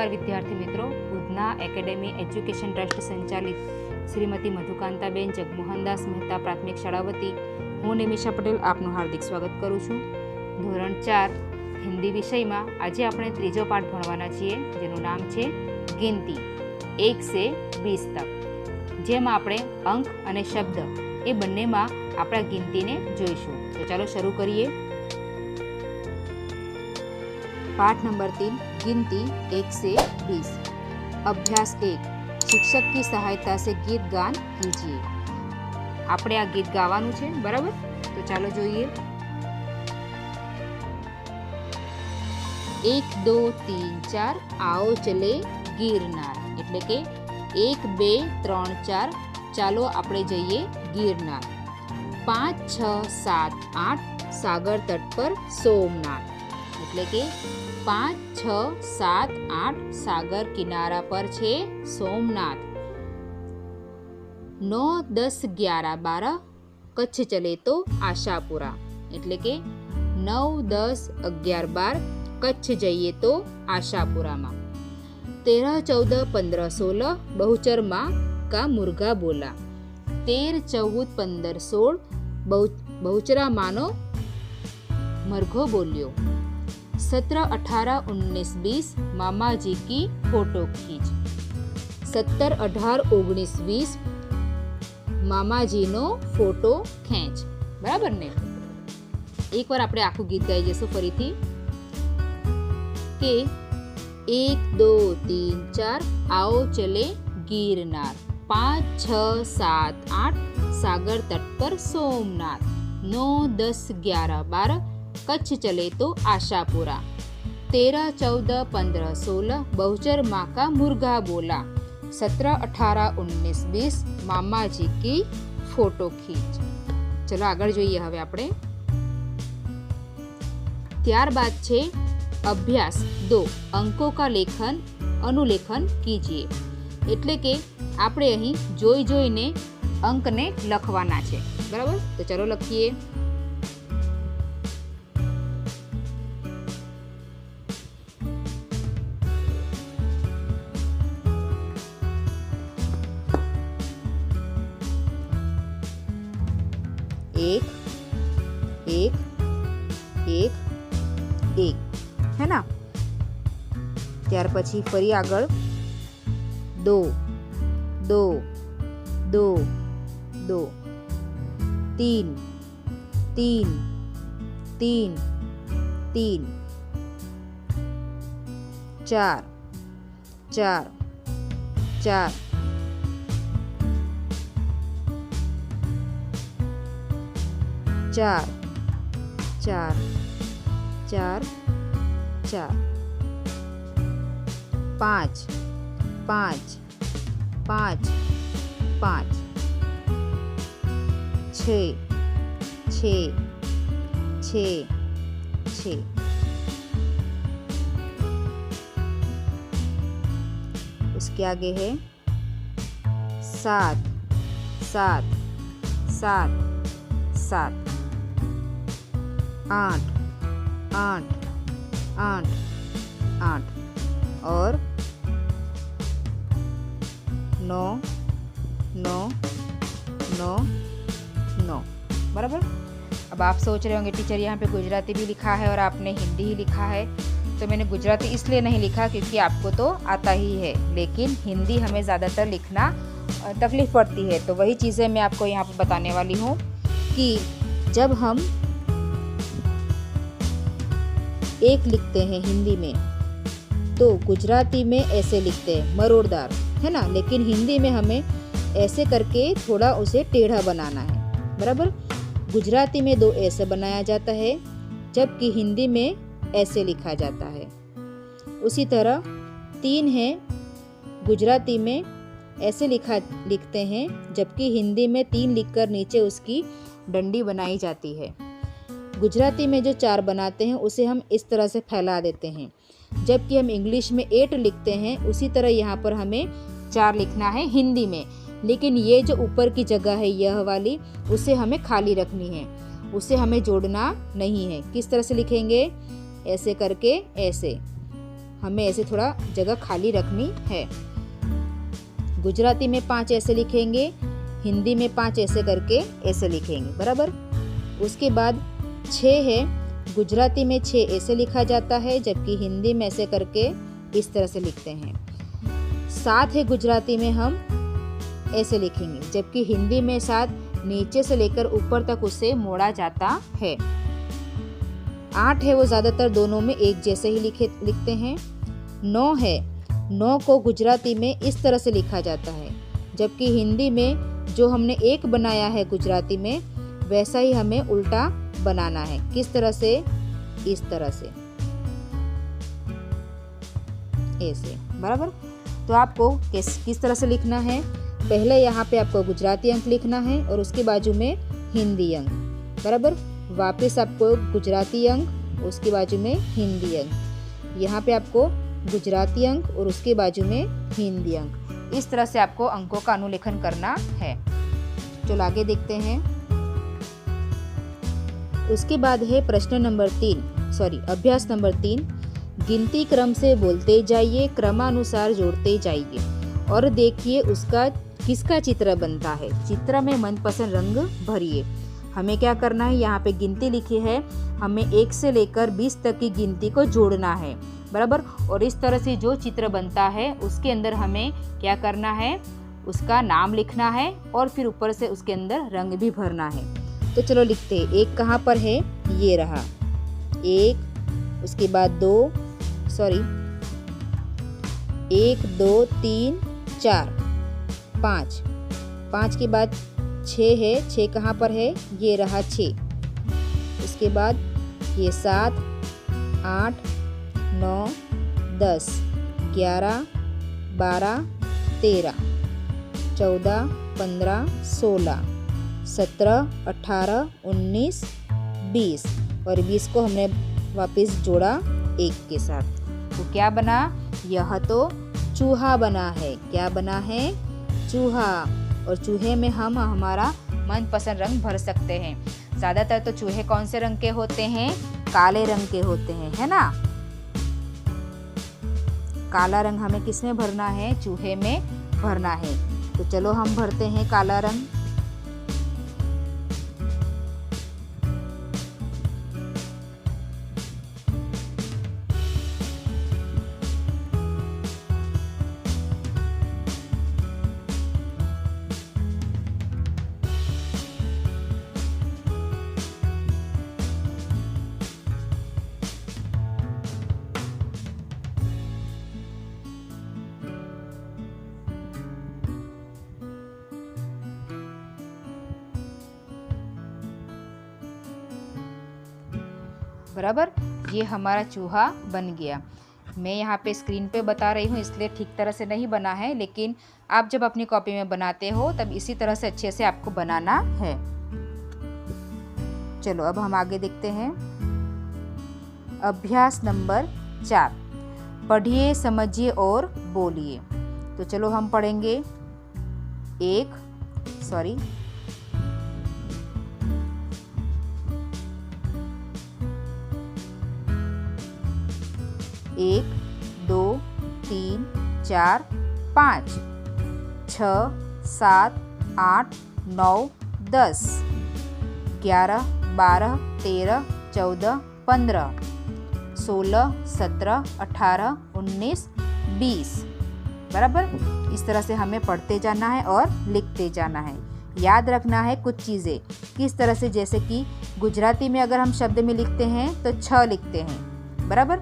નમસ્કાર વિદ્યાર્થી મિત્રો, ઉધના એકેડેમી એજ્યુકેશન ટ્રસ્ટ સંચાલિત શ્રીમતી મધુકાંતાબેન જગમોહનદાસ મહેતા પ્રાથમિક શાળા વતી હું નિમિષા પટેલ આપનું હાર્દિક સ્વાગત કરું છું। ધોરણ 4 હિન્દી વિષયમાં આજે આપણે ત્રીજો પાઠ ભણવાના છીએ, જેનું નામ છે ગિનતી 1 से 20 તક, જેમાં આપણે અંક અને શબ્દ એ બંનેમાં આપણા ગિનતીને જોઈશું। તો ચાલો શરૂ કરીએ। पाठ नंबर 3 गिनती 1 से 20। अभ्यास 1 शिक्षक की सहायता से गीत गान कीजिए। આપણે આ ગીત ગાવાનું છે, બરાબર? તો ચાલો જોઈએ। 1 2 3 4 आओ चले गिरनार, એટલે કે 1 2 3 4 ચાલો આપણે જઈએ ગિરનાર। 5 6 7 8 सागर तट पर सोमनाथ, એટલે કે 5 6 7 8 सागर किनारा पर છે સોમનાથ। 9 10 11 12 કચ્છ ચલે તો આશાપુરા, એટલે કે 9 10 11 12 કચ્છ જઈએ તો આશાપુરામાં। 13 14 15 16 बहुचरमा का मुर्गा बोला। 13 14 15 16 बहुचरामानो मरघो बोल्यो। 17 18 19 20 मामा जी की फोटो खींच। 17 18 19 20 मामा जी नो फोटो खेंच, बराबर ने? एक बार આપણે આખું ગીત ગાઈ જશું ફરીથી કે 1 2 3 4 आओ चले गिरनार। 5 6 7 8 सागर तट पर सोमनाथ। 9 10 11 12 कच्छ चले तो आशापुरा। 13 14 15 16 बहुचर माँ का मुर्गा बोला। 17 18 19 20 मामा जी की फोटो खींच। चलो આગળ જોઈએ હવે આપણે। ત્યારબાદ છે અભ્યાસ 2 અંકો का લેખન અનુલેખન कीजिए, એટલે કે આપણે અહીં જોઈને અંકને લખવાના છે, બરાબર? તો ચલો લખીએ। एक एक एक एक, है ना? ત્યાર પછી ફરી આગળ 2 2 2 2 3 3 3 3 4 4 4 4 4 4 4 5 5 5 5 6 6 6 6 उसके आगे है 7 7 7 7 8 8 8 8 और 9 9 9 9, बराबर? अब आप सोच रहे होंगे टीचर यहाँ पे गुजराती भी लिखा है और आपने हिंदी ही लिखा है। तो मैंने गुजराती इसलिए नहीं लिखा क्योंकि आपको तो आता ही है, लेकिन हिंदी हमें ज़्यादातर लिखना तकलीफ़ पड़ती है। तो वही चीज़ें मैं आपको यहाँ पे बताने वाली हूँ कि जब हम एक लिखते हैं हिंदी में तो गुजराती में ऐसे लिखते हैं मरोड़दार, है ना? लेकिन हिंदी में हमें ऐसे करके थोड़ा उसे टेढ़ा बनाना है, बराबर? गुजराती में 2 ऐसे बनाया जाता है, जबकि हिंदी में ऐसे लिखा जाता है। उसी तरह 3 है, गुजराती में ऐसे लिखते हैं, जबकि हिंदी में 3 लिखकर नीचे उसकी डंडी बनाई जाती है। गुजराती में जो 4 बनाते हैं उसे हम इस तरह से फैला देते हैं, जबकि हम इंग्लिश में 8 लिखते हैं। उसी तरह यहाँ पर हमें 4 लिखना है हिंदी में, लेकिन ये जो ऊपर की जगह है यह वाली, उसे हमें खाली रखनी है, उसे हमें जोड़ना नहीं है। किस तरह से लिखेंगे? ऐसे करके ऐसे, हमें ऐसे थोड़ा जगह खाली रखनी है। गुजराती में 5 ऐसे लिखेंगे, हिंदी में 5 ऐसे करके ऐसे लिखेंगे, बराबर। उसके बाद 6 है, गुजराती में 6 ऐसे लिखा जाता है, जबकि हिंदी में ऐसे करके इस तरह से लिखते हैं। 7 है, गुजराती में हम ऐसे लिखेंगे, जबकि हिंदी में 7 नीचे से लेकर ऊपर तक उसे मोड़ा जाता है। 8 है, वो ज़्यादातर दोनों में एक जैसे ही लिखते हैं। 9 है, 9 को गुजराती में इस तरह से लिखा जाता है, जबकि हिंदी में जो हमने एक बनाया है गुजराती में, वैसा ही हमें उल्टा बनाना है। किस तरह से? इस तरह से, ऐसे, बराबर। तो आपको किस तरह से लिखना है? पहले यहाँ पे आपको गुजराती अंक लिखना है और उसके बाजू में हिंदी अंक, बराबर। वापस आपको गुजराती अंक, उसके बाजू में हिंदी अंक, यहाँ पे आपको गुजराती अंक और उसके बाजू में हिंदी अंक। इस तरह से आपको अंकों का अनुलेखन करना है। चलो आगे देखते हैं। उसके बाद है प्रश्न नंबर 3, अभ्यास नंबर 3। गिनती क्रम से बोलते जाइए, क्रमानुसार जोड़ते जाइए और देखिए उसका किसका चित्र बनता है। चित्र में मनपसंद रंग भरिए। हमें क्या करना है? यहाँ पे गिनती लिखी है, हमें 1 से लेकर 20 तक की गिनती को जोड़ना है, बराबर। और इस तरह से जो चित्र बनता है उसके अंदर हमें क्या करना है? उसका नाम लिखना है और फिर ऊपर से उसके अंदर रंग भी भरना है। तो चलो लिखते हैं। 1 कहाँ पर है? ये रहा 1, उसके बाद 1 2 3 4 5, 5 के बाद 6 है, 6 कहाँ पर है? ये रहा 6, उसके बाद ये 7 8 9 10 11 12 13 14 15 16 17 18 19 20 और 20 को हमने वापस जोड़ा 1 के साथ। तो क्या बना? यह तो चूहा बना है। क्या बना है? चूहा। और चूहे में हम हमारा मनपसंद रंग भर सकते हैं। ज़्यादातर तो चूहे कौन से रंग के होते हैं? काले रंग के होते हैं, है ना। काला रंग हमें किस में भरना है? चूहे में भरना है। तो चलो हम भरते हैं काला रंग। बराबर, ये हमारा चूहा बन गया। मैं यहाँ पे स्क्रीन पे बता रही हूँ इसलिए ठीक तरह से नहीं बना है, लेकिन आप जब अपनी कॉपी में बनाते हो तब इसी तरह से अच्छे से आपको बनाना है। चलो अब हम आगे देखते हैं। अभ्यास नंबर 4, पढ़िए, समझिए और बोलिए। तो चलो हम पढ़ेंगे। 1 2 3 4 5 6 7 8 9 10 11 12 13 14 15 16 17 18 19 20। बराबर, इस तरह से हमें पढ़ते जाना है और लिखते जाना है। याद रखना है कुछ चीज़ें किस तरह से, जैसे कि गुजराती में अगर हम शब्द में लिखते हैं तो छ लिखते हैं, बराबर।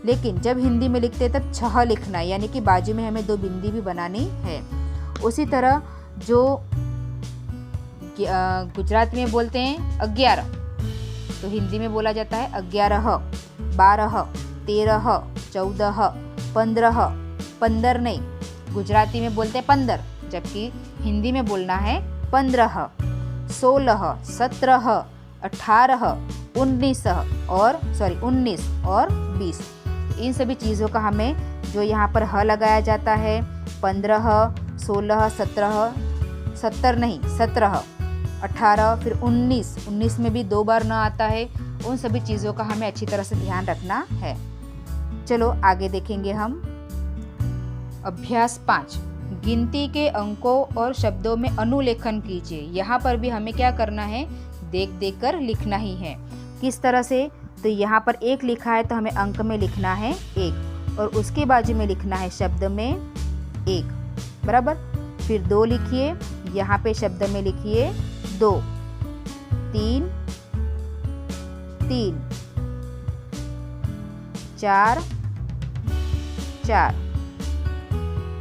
लेकिन जब हिंदी में लिखते हैं तब छह लिखना है, यानी कि बाजू में हमें 2 बिंदी भी बनानी है। उसी तरह जो गुजराती में बोलते हैं 11, तो हिंदी में बोला जाता है 11, 12, 13, 14, 15, 15 नहीं, गुजराती में बोलते हैं 15, जबकि हिंदी में बोलना है 15, 16, 17, 18, 19 और 20। इन सभी चीज़ों का हमें जो यहाँ पर ह लगाया जाता है 15, 16, 17, 17, 18 फिर 19 में भी 2 बार न आता है, उन सभी चीज़ों का हमें अच्छी तरह से ध्यान रखना है। चलो आगे देखेंगे हम। अभ्यास 5, गिनती के अंकों और शब्दों में अनुलेखन कीजिए। यहाँ पर भी हमें क्या करना है, देख देख कर लिखना ही है। किस तरह से, तो यहाँ पर 1 लिखा है तो हमें अंक में लिखना है 1, और उसके बाजू में लिखना है शब्द में 1, बराबर। फिर 2 लिखिए, यहाँ पे शब्द में लिखिए 2, 3, 3, 4, 4,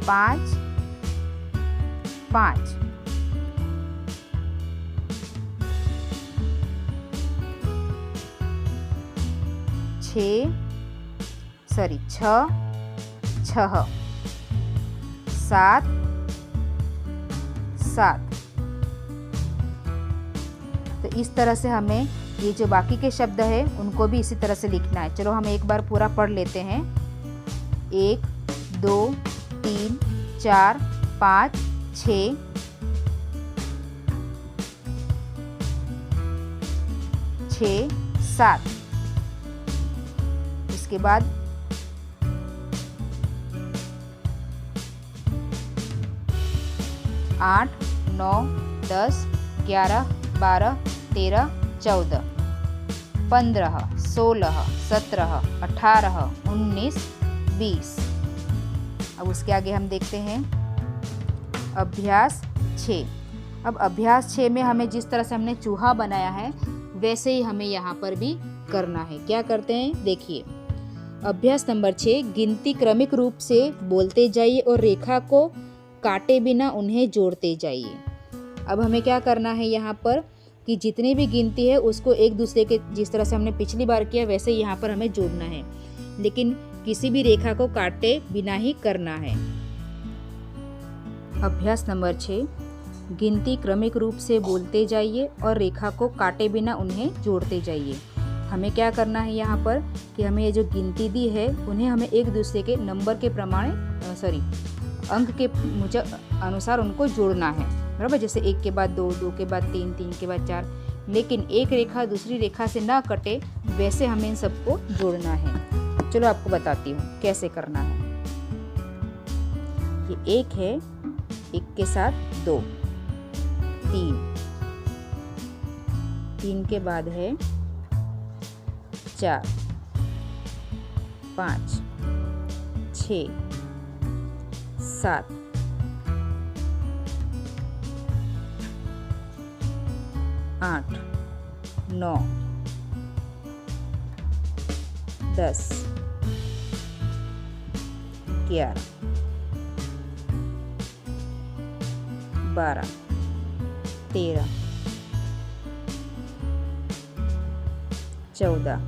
5, 5, 6, 6, 6, 7, 7। तो इस तरह से हमें ये जो बाकी के शब्द है उनको भी इसी तरह से लिखना है। चलो हम एक बार पूरा पढ़ लेते हैं। 1, 2, 3, 4, 5, 6, 7। इसके बाद 8, 9, 10, 11, 12, 13, 14, 15, 16, 17, 18, 19, 20। अब उसके आगे हम देखते हैं अभ्यास 6। अब अभ्यास 6 में हमें जिस तरह से हमने चूहा बनाया है वैसे ही हमें यहाँ पर भी करना है। क्या करते हैं, देखिए। अभ्यास नंबर 6, गिनती क्रमिक रूप से बोलते जाइए और रेखा को काटे बिना उन्हें जोड़ते जाइए। अब हमें क्या करना है यहाँ पर कि जितनी भी गिनती है उसको एक दूसरे के, जिस तरह से हमने पिछली बार किया वैसे ही यहाँ पर हमें जोड़ना है, लेकिन किसी भी रेखा को काटे बिना ही करना है। अभ्यास नंबर 6, गिनती क्रमिक रूप से बोलते जाइए और रेखा को काटे बिना उन्हें जोड़ते जाइए। हमें क्या करना है यहाँ पर कि हमें ये जो गिनती दी है उन्हें हमें एक दूसरे के नंबर के अंक के अनुसार उनको जोड़ना है, बराबर। जैसे 1 के बाद 2, 2 के बाद 3, 3 के बाद 4, लेकिन एक रेखा दूसरी रेखा से ना कटे वैसे हमें इन सबको जोड़ना है। चलो आपको बताती हूँ कैसे करना है। ये 1 है, 1 के साथ 2, 3, 3 के बाद है 4, 5, 6, 7, 8, 9, 10, 11, 12, 13, 14,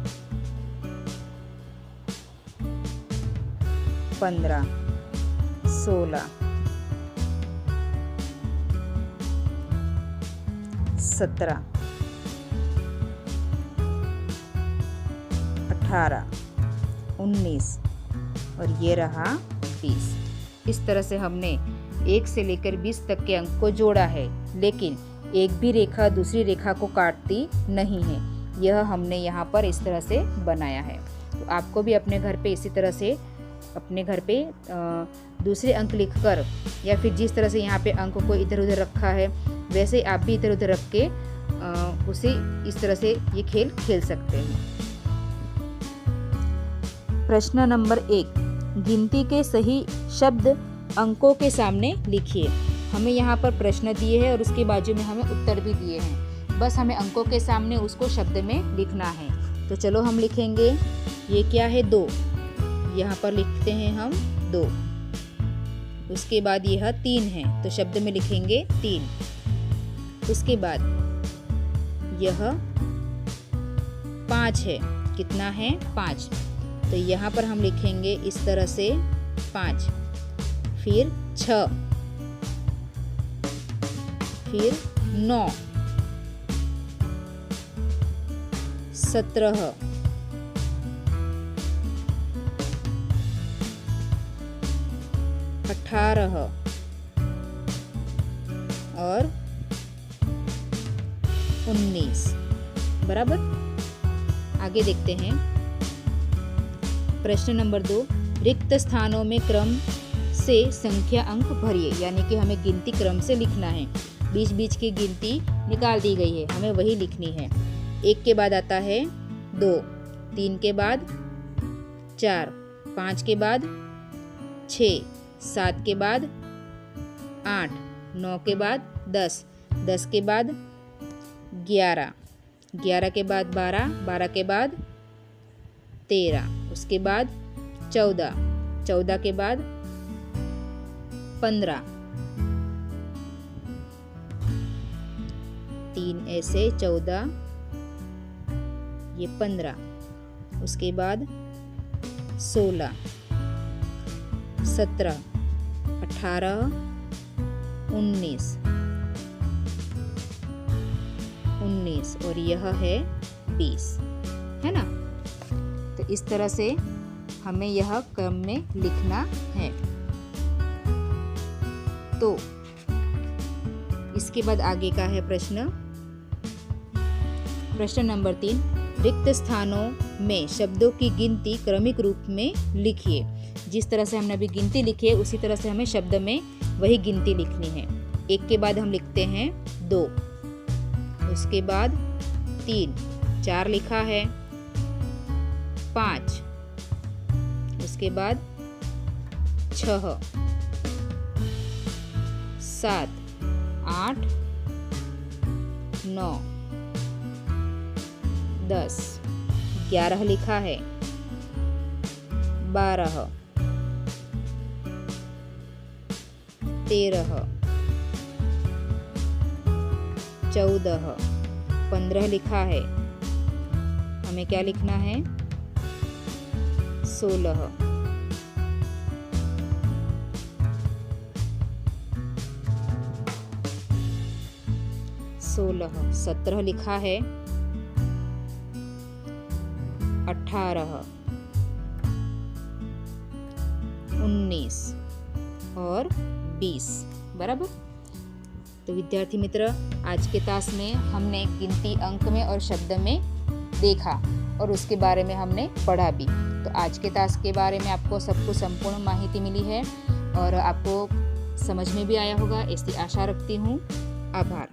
15, 16, 17, 18, 19 और ये रहा 20। इस तरह से हमने 1 से लेकर 20 तक के अंक को जोड़ा है, लेकिन एक भी रेखा दूसरी रेखा को काटती नहीं है। यह हमने यहाँ पर इस तरह से बनाया है। तो आपको भी अपने घर पे इसी तरह से अपने घर पे दूसरे अंक लिखकर, या फिर जिस तरह से यहाँ पे अंक को इधर उधर रखा है वैसे आप भी इधर उधर रख के उसे इस तरह से ये खेल खेल सकते हैं। प्रश्न नंबर 1, गिनती के सही शब्द अंकों के सामने लिखिए। हमें यहाँ पर प्रश्न दिए हैं और उसके बाजू में हमें उत्तर भी दिए हैं, बस हमें अंकों के सामने उसको शब्द में लिखना है। तो चलो हम लिखेंगे। ये क्या है, 2, यहाँ पर लिखते हैं हम 2। उसके बाद यह 3 है तो शब्द में लिखेंगे 3। उसके बाद यह 5 है, कितना है, 5, तो यहाँ पर हम लिखेंगे इस तरह से 5। फिर 6, फिर 9, 17, 18 और 19, बराबर। आगे देखते हैं। प्रश्न नंबर 2, रिक्त स्थानों में क्रम से संख्या अंक भरिए, यानी कि हमें गिनती क्रम से लिखना है। बीच बीच की गिनती निकाल दी गई है, हमें वही लिखनी है। 1 के बाद आता है 2, 3 के बाद 4, 5 के बाद 6, 7 के बाद 8, 9 के बाद 10, 10 के बाद 11, 11 के बाद 12, 12 के बाद 13, उसके बाद 14, 14 के बाद 15, 3 ऐसे 14, ये 15, उसके बाद 16, 17, 18, 19, 19 और यह है 20, है ना। तो इस तरह से हमें यह क्रम में लिखना है। तो इसके बाद आगे का है प्रश्न नंबर 3, रिक्त स्थानों में शब्दों की गिनती क्रमिक रूप में लिखिए। जिस तरह से हमने अभी गिनती लिखी है उसी तरह से हमें शब्द में वही गिनती लिखनी है। 1 के बाद हम लिखते हैं 2, उसके बाद 3, 4 लिखा है, 5, उसके बाद 6, 7, 8, 9, 10, 11 लिखा है, 12, 13, 14, 15 लिखा है, हमें क्या लिखना है 16, 17 लिखा है, 18, 19 और 20, बराबर। तो विद्यार्थी मित्र, आज के तास में हमने गिनती अंक में और शब्द में देखा और उसके बारे में हमने पढ़ा भी। तो आज के तास के बारे में आपको सबको संपूर्ण माहिती मिली है और आपको समझ में भी आया होगा, ऐसी आशा रखती हूँ। आभार।